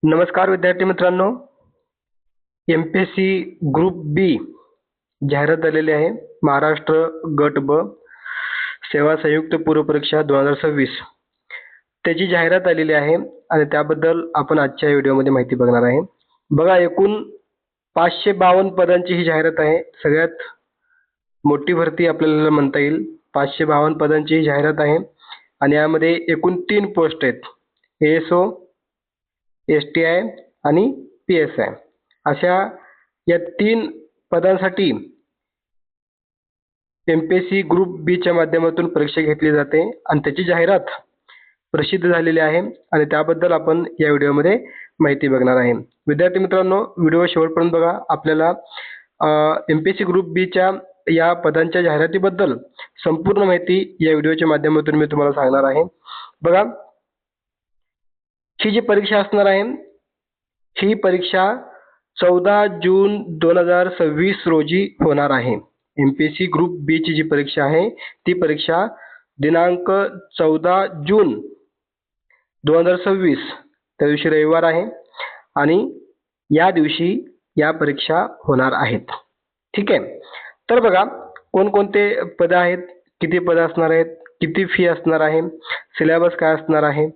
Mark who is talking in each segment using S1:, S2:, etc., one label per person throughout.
S1: नमस्कार विद्यार्थी मित्रांनो, एमपीएससी ग्रुप बी जाहिरात आलेली आहे. महाराष्ट्र गट ब सेवा संयुक्त पूर्व परीक्षा 2026 त्याची जाहिरात आलेली आहे आणि त्याबद्दल आपण आजच्या व्हिडिओमध्ये माहिती बघणार आहे. बघा, एकूण 552 पदांची ही जाहिरात आहे. सगळ्यात मोठी भरती आपल्याला म्हणता येईल. 552 पदांची ही जाहिरात आहे आणि यामध्ये एकूण 3 पोस्ट आहेत. एएसओ, एसटीआय आणि पीएसआय अशा या 3 पदांसाठी एमपीएससी ग्रुप बी च्या माध्यमातून परीक्षा घेतली जाते आणि त्याची जाहिरात प्रसिद्ध झालेली आहे आणि त्याबद्दल आपण या व्हिडिओमध्ये माहिती बघणार आहे. विद्यार्थी मित्रांनो, व्हिडिओ शेवटपर्यंत बघा. आपल्याला एमपीएससी ग्रुप बी च्या या पदांच्या जाहिरातीबद्दल संपूर्ण माहिती या व्हिडिओच्या माध्यमातून मी तुम्हाला सांगणार आहे. बघा, ही जी परीक्षा असणार आहे, ही परीक्षा 14 जून 2026 रोजी होणार आहे. एमपीएससी ग्रुप बी ची जी परीक्षा आहे ती परीक्षा दिनांक 14 जून 2026 त्या दिवशी रविवार आहे आणि या दिवशी या परीक्षा होणार आहेत. ठीक आहे. तर बघा, कोणकोणते पद आहेत, किती पद असणार आहेत, किती फी असणार आहे, सिलेबस काय असणार आहे,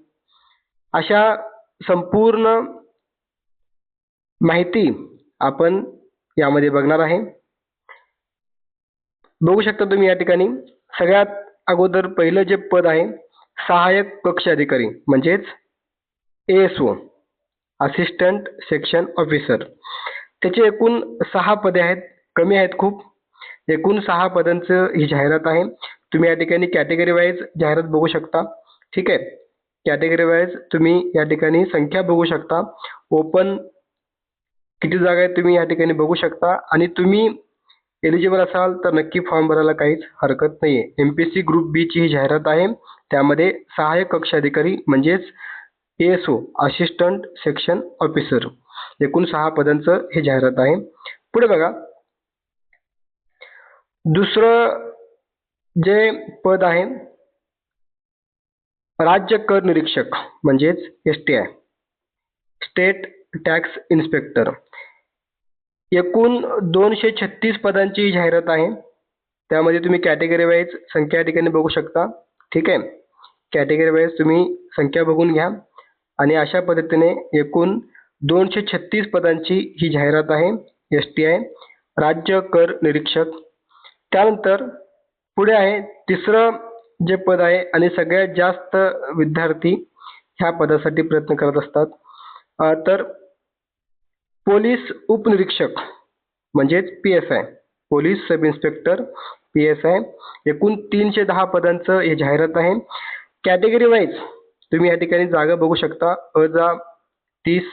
S1: अशा संपूर्ण माहिती आपण यामध्ये बघणार आहे. बघू शकता तुम्ही या ठिकाणी. सगळ्यात अगोदर पहिलं जे पद आहे, सहाय्यक कक्ष अधिकारी म्हणजेच एएसओ, असिस्टंट सेक्शन ऑफिसर. त्याचे एकूण 6 पदे आहेत. कमी आहेत खूप. एकूण 6 पदांचं ही जाहिरात आहे. तुम्ही या ठिकाणी कॅटेगरी वाईज जाहिरात बघू शकता. ठीक आहे. कॅटेगरी वाईज तुम्ही या ठिकाणी संख्या बघू शकता. ओपन किती जागा आहेत तुम्ही या ठिकाणी बघू शकता आणि तुम्ही एलिजिबल असाल तर नक्की फॉर्म भरायला काहीच हरकत नाहीये. एमपीएससी ग्रुप बी ची ही जाहिरात आहे. त्यामध्ये सहाय्यक कक्ष अधिकारी म्हणजेच एएसओ, असिस्टंट सेक्शन ऑफिसर, एकूण 6 पदांचं हे जाहिरात आहे. पुढे बघा, दुसरं जे पद आहे, राज्य कर निरीक्षक म्हणजेच एसटीआय, स्टेट टॅक्स इन्स्पेक्टर. एकूण 236 पदांची जाहिरात आहे. त्यामध्ये तुम्ही कॅटेगरी वाईज संख्या या ठिकाणी बघू शकता. ठीक आहे. कॅटेगरी वाईज तुम्ही संख्या बघून घ्या आणि अशा पद्धतीने एकूण 236 पदांची ही जाहिरात आहे. एसटीआय राज्य कर निरीक्षक. त्यानंतर पुढे आहे तिसरं जे पद आहे आणि सगळ्यात जास्त विद्यार्थी ह्या पदासाठी प्रयत्न करत असतात, तर पोलीस उपनिरीक्षक म्हणजेच PSI, police sub inspector PSI. एकूण 310 पदांचं हे जाहिरात आहे. कॅटेगरी वाईज तुम्ही या ठिकाणी जागा बघू शकता. अजा 30,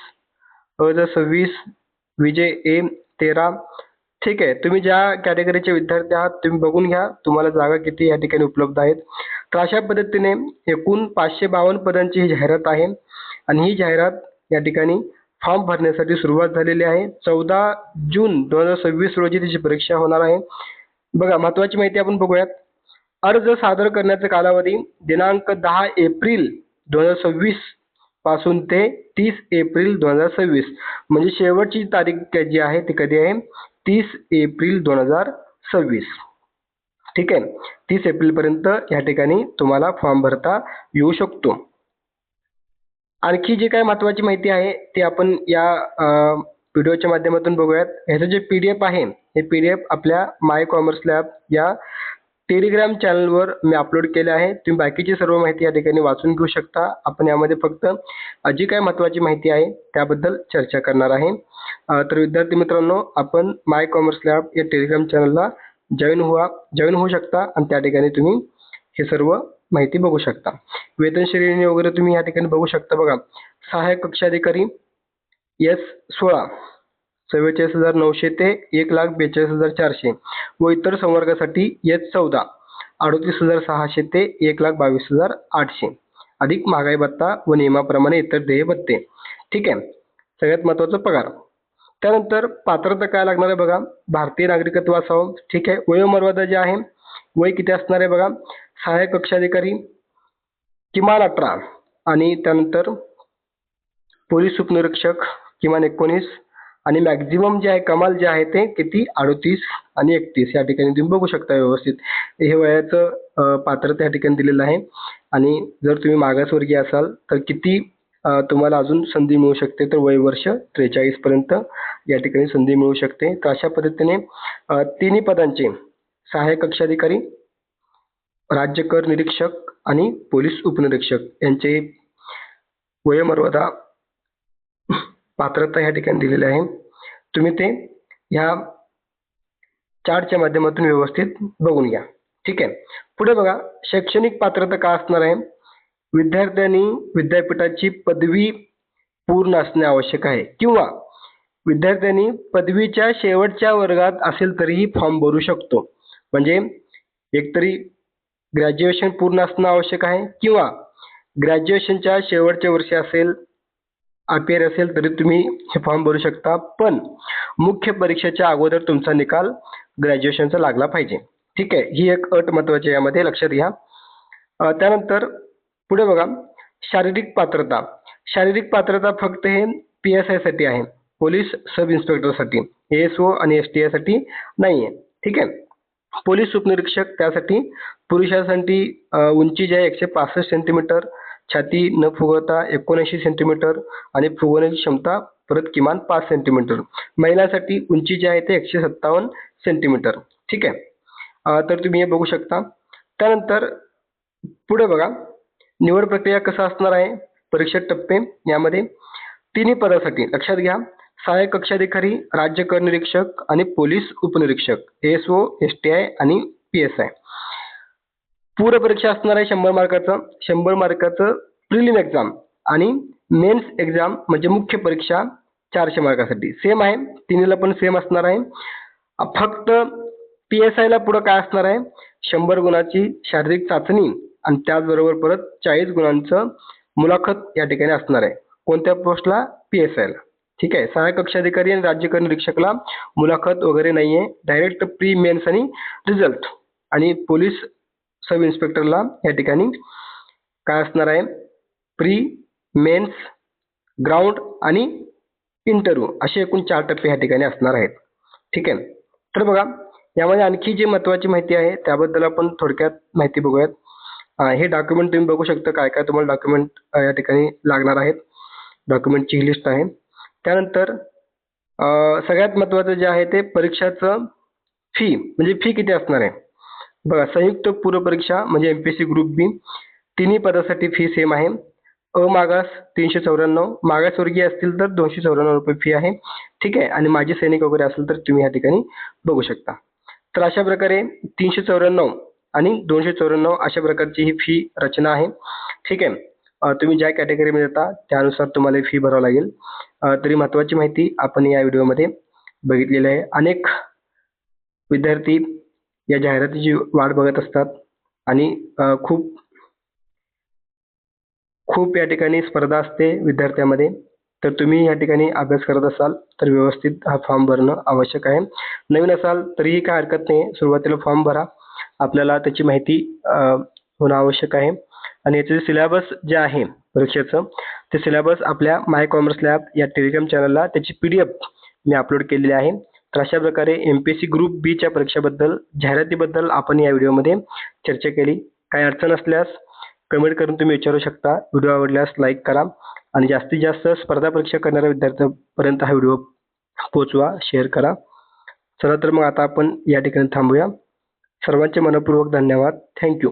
S1: अजा 26, विजय ए 13. ठीक आहे. तुम्ही ज्या कॅटेगरीचे विद्यार्थी आहात तुम्ही बघून घ्या तुम्हाला जागा किती या ठिकाणी उपलब्ध आहेत. तर अशा पद्धतीने एकूण 552 पदांची ही जाहिरात आहे आणि ही जाहिरात या ठिकाणी फॉर्म भरण्यासाठी सुरुवात झालेली आहे. 14 जून 2026 रोजी त्याची परीक्षा होणार आहे. बघा, महत्वाची माहिती आपण बघूयात. अर्ज सादर करण्याचा कालावधी दिनांक 10 एप्रिल 2026 पासून ते 30 एप्रिल 2026 म्हणजे शेवटची तारीख जी आहे ती कधी आहे, 30 एप्रिल 2026. ठीक आहे. 30 एप्रिल पर्यंत या ठिकाणी तुम्हाला फॉर्म भरता येऊ शकतो. आणखी जी काय महत्वाची माहिती आहे ती आपण या व्हिडिओच्या माध्यमातून बघूयात. ह्याचं जे पीडीएफ आहे हे पीडीएफ आपल्या माय कॉमर्स लॅब या टेलिग्राम चॅनलवर मी अपलोड केले आहे. तुम्ही बाकीची सर्व माहिती या ठिकाणी वाचून घेऊ शकता. आपण यामध्ये फक्त जी काय महत्वाची माहिती आहे त्याबद्दल चर्चा करणार आहे. तर विद्यार्थी मित्रांनो, आपण माय कॉमर्स लॅब या टेलिग्राम चॅनलला जॉईन होऊ शकता आणि त्या ठिकाणी तुम्ही हे सर्व माहिती बघू शकता. वेतन श्रेणी वगैरे तुम्ही या ठिकाणी बघू शकता. बघा, सहाय्यक कक्ष अधिकारी S16 44,900 ते 1,42,400 व इतर संवर्गासाठी S14 38,600 ते 1,22,800 अधिक महागाई भत्ता व नियमाप्रमाणे इतर देय भत्ते. ठीक आहे. सगळ्यात महत्वाचा पगार. त्यानंतर पात्रता काय लागणार आहे बघा, भारतीय नागरिकत्व असावं. ठीक आहे. वयोमर्यादा जे आहे, वय किती असणार आहे बघा, सहाय्यक कक्ष अधिकारी किमान 18 आणि त्यानंतर पोलीस उपनिरीक्षक किमान 19 आणि मॅक्झिमम जे आहे कमाल जे आहे ते किती 38 आणि 31 या ठिकाणी तुम्ही बघू शकता व्यवस्थित. हे वयाचं पात्रता या ठिकाणी दिलेलं आहे. आणि जर तुम्ही मागासवर्गीय असाल तर किती तुम्हाला अजून संधी मिळू शकते, तर वय वर्ष 43 पर्यंत या ठिकाणी संधी मिळू शकते. तर अशा पद्धतीने तिन्ही पदांचे सहाय्यक कक्षाधिकारी, राज्य कर निरीक्षक आणि पोलीस उपनिरीक्षक यांचे वयोमर्यादा पात्रता या ठिकाणी दिलेली आहे. तुम्ही ते ह्या चार्टच्या माध्यमातून व्यवस्थित बघून घ्या. ठीक आहे. पुढे बघा, शैक्षणिक पात्रता का असणार आहे. विद्यार्थ्यांनी विद्यापीठाची पदवी पूर्ण असणे आवश्यक आहे किंवा विद्यार्थ्यांनी पदवीच्या शेवटच्या वर्गात असेल तरीही फॉर्म भरू शकतो. म्हणजे एकतरी ग्रॅज्युएशन पूर्ण असणं आवश्यक आहे किंवा ग्रॅज्युएशनच्या शेवटच्या वर्षी असेल, अपेअर असेल तरी तुम्ही हे फॉर्म भरू शकता. पण मुख्य परीक्षेच्या अगोदर तुमचा निकाल ग्रॅज्युएशनचा लागला पाहिजे. ठीक आहे. ही एक अट महत्वाची आहे, यामध्ये लक्षात घ्या. त्यानंतर पुढे बघा, शारीरिक पात्रता. शारीरिक पात्रता फक्त हे PSI साठी आहे, पोलीस सब इन्स्पेक्टरसाठी. ASO आणि STI साठी नाही आहे. ठीक आहे. पोलीस उपनिरीक्षक त्यासाठी पुरुषांसाठी उंची जी आहे 165 सेंटीमीटर, छाती न फुगवता 79 सेंटीमीटर आणि फुगवण्याची क्षमता परत किमान 5 सेंटीमीटर. महिलांसाठी उंची जी आहे ते 157 सेंटीमीटर. ठीक आहे. तर तुम्ही हे बघू शकता. त्यानंतर पुढे बघा, निवड प्रक्रिया कसं असणार आहे. परीक्षा टप्पे यामध्ये तिन्ही पदासाठी लक्षात घ्या, सहाय्यक कक्षाधिकारी, राज्य कर निरीक्षक आणि पोलीस उपनिरीक्षक, ASO, STI आणि PSI. पूर्व परीक्षा असणार आहे 100 मार्काचं. 100 मार्काचं प्रिलिम एक्झाम आणि मेन्स एक्झाम म्हणजे मुख्य परीक्षा 400 मार्कासाठी. सेम आहे, तिन्हीला पण सेम असणार आहे. फक्त PSI ला पुढं काय असणार आहे, 100 गुणाची शारीरिक चाचणी आणि त्याचबरोबर परत 40 गुणांचं मुलाखत या ठिकाणी असणार आहे. कोणत्या पोस्टला, PSI ला. ठीक आहे. सहाय्यक कक्षाधिकारी आणि राज्य कर निरीक्षकला मुलाखत वगैरे नाहीये, डायरेक्ट प्री मेन्स आणि रिझल्ट. आणि पोलीस सब इन्स्पेक्टरला या ठिकाणी काय असणार आहे, प्री मेन्स, ग्राउंड आणि इंटरव्ह्यू असे एकूण 4 टप्पे या ठिकाणी असणार आहेत. ठीक आहे. तर बघा, यामध्ये आणखी जी महत्वाची माहिती आहे त्याबद्दल आपण थोडक्यात माहिती बघूयात. हे डॉक्युमेंट तुम्ही बघू शकता, काय काय तुम्हाला डॉक्युमेंट या ठिकाणी लागणार आहेत. डॉक्युमेंटची ही लिस्ट आहे. त्यानंतर सगळ्यात महत्वाचं जे आहे ते परीक्षाचं फी, म्हणजे फी किती असणार आहे. बघा, संयुक्त पूर्व परीक्षा म्हणजे MPSC ग्रुप बी, तिन्ही पदासाठी फी सेम आहे. मागास 394, मागासवर्गीय असतील तर 294 रुपये फी आहे. ठीक आहे. आणि माजी सैनिक वगैरे असेल तर तुम्ही या ठिकाणी बघू शकता. तर अशा प्रकारे 394 आणि 294 अशा प्रकारची ही फी रचना आहे. ठीक आहे. तुम्ही ज्या कॅटेगरीमध्ये येता त्यानुसार तुम्हाला फी भरावं लागेल. तरी महत्वाची माहिती आपण या व्हिडिओमध्ये बघितलेली आहे. अनेक विद्यार्थी या जाहिरातीची वाट बघत असतात आणि खूप खूप या ठिकाणी स्पर्धा असते विद्यार्थ्यांमध्ये. तर तुम्ही या ठिकाणी अभ्यास करत असाल तर व्यवस्थित हा फॉर्म भरणं आवश्यक आहे. नवीन असाल तरीही काय हरकत नाही, सुरुवातीला फॉर्म भरा. आपल्याला त्याची माहिती होणं आवश्यक आहे. आणि याचे सिलेबस जे आहे परीक्षेचं, ते सिलेबस आपल्या माय कॉमर्स लॅब या टेलिग्राम चॅनलला त्याची PDF मी अपलोड केलेली आहे. तर अशा प्रकारे MPSC ग्रुप बी च्या परीक्षेबद्दल, जाहिरातीबद्दल आपण या व्हिडिओमध्ये चर्चा केली. काही अडचण असल्यास कमेंट करून तुम्ही विचारू शकता. व्हिडिओ आवडल्यास लाईक करा आणि जास्तीत जास्त स्पर्धा परीक्षा करणाऱ्या विद्यार्थ्यांपर्यंत हा व्हिडिओ पोहोचवा, शेअर करा. चला तर मग आता आपण या ठिकाणी थांबूया. सर्वांचे मनपूर्वक धन्यवाद. थँक्यू.